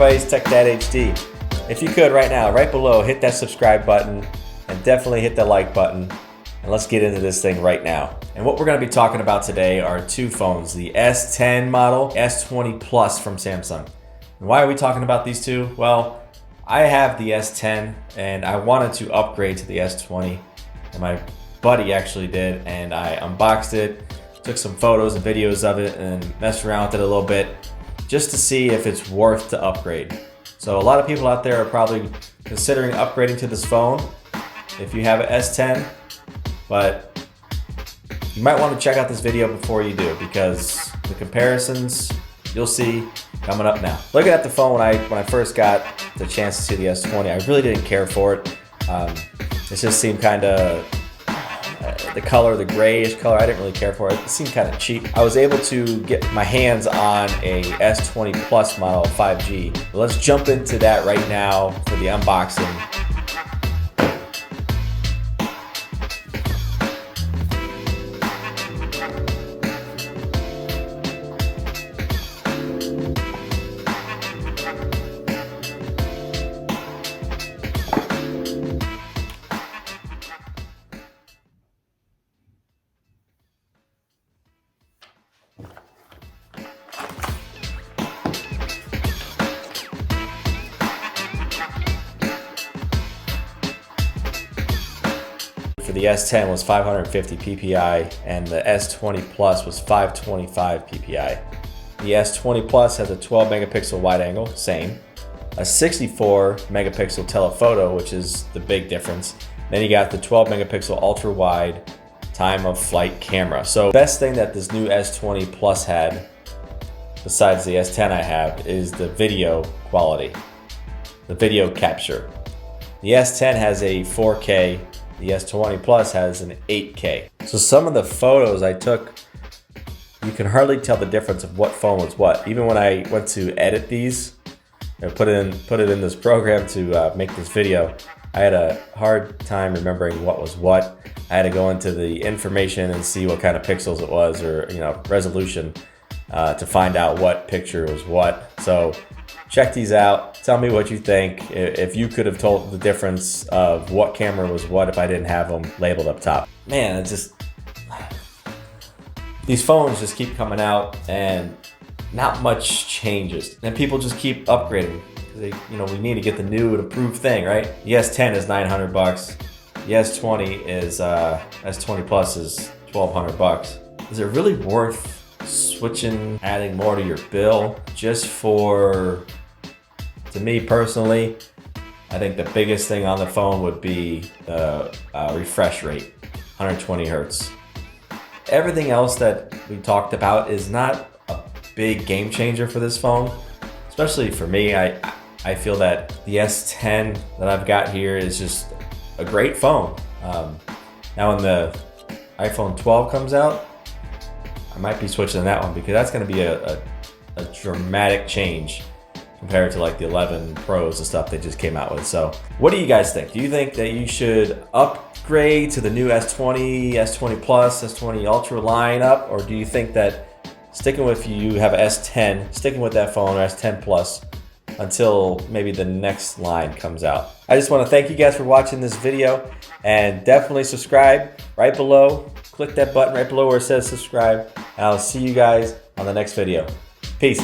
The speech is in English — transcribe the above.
everybody, it's TechDadHD. If you could right now, right below, hit that subscribe button and definitely hit the like button. And let's get into this thing right now. And what we're going to be talking about today are two phones, the S10 model, S20 Plus from Samsung. And why are we talking about these two? Well, I have the S10 and I wanted to upgrade to the S20. And my buddy actually did, and I unboxed it, took some photos and videos of it and messed around with it a little bit just to see if it's worth to upgrade. So a lot of people out there are probably considering upgrading to this phone if you have an S10, but you might want to check out this video before you do, because the comparisons you'll see coming up now. Looking at the phone when I first got the chance to see the S20, I really didn't care for it. It just seemed kind of the color, the grayish color, I didn't really care for it. It seemed kind of cheap. I was able to get my hands on a S20 Plus model 5G. Let's jump into that right now for the unboxing. For the S10 was 550 ppi and the S20 Plus was 525 ppi. The S20 Plus has a 12 megapixel wide angle, same. A 64 megapixel telephoto, which is the big difference. Then you got the 12 megapixel ultra wide time of flight camera. So the best thing that this new S20 Plus had, besides the S10 I have, is the video quality, the video capture. The S10 has a 4K, the S20 Plus has an 8K. So some of the photos I took, you can hardly tell the difference of what phone was what. Even when I went to edit these and put it in this program to make this video, I had a hard time remembering what was what. I had to go into the information and see what kind of pixels it was, or resolution, to find out what picture was what. So check these out. Tell me what you think. If you could have told the difference of what camera was what if I didn't have them labeled up top. Man, it's just, these phones just keep coming out and not much changes. And people just keep upgrading. We need to get the new and improved thing, right? The S10 is $900. The S20 is S20 Plus is $1,200. Is it really worth switching, adding more to your bill just for? To me personally, I think the biggest thing on the phone would be the refresh rate, 120 hertz. Everything else that we talked about is not a big game changer for this phone, especially for me. I feel that the S10 that I've got here is just a great phone. Now when the iPhone 12 comes out, I might be switching to that one, because that's going to be a dramatic change compared to like the 11 Pros and stuff they just came out with. So what do you guys think? Do you think that you should upgrade to the new S20, S20 Plus, S20 Ultra lineup? Or do you think that sticking with you have an S10, sticking with that phone, or S10 Plus, until maybe the next line comes out? I just want to thank you guys for watching this video, and definitely subscribe right below. Click that button right below where it says subscribe, and I'll see you guys on the next video. Peace.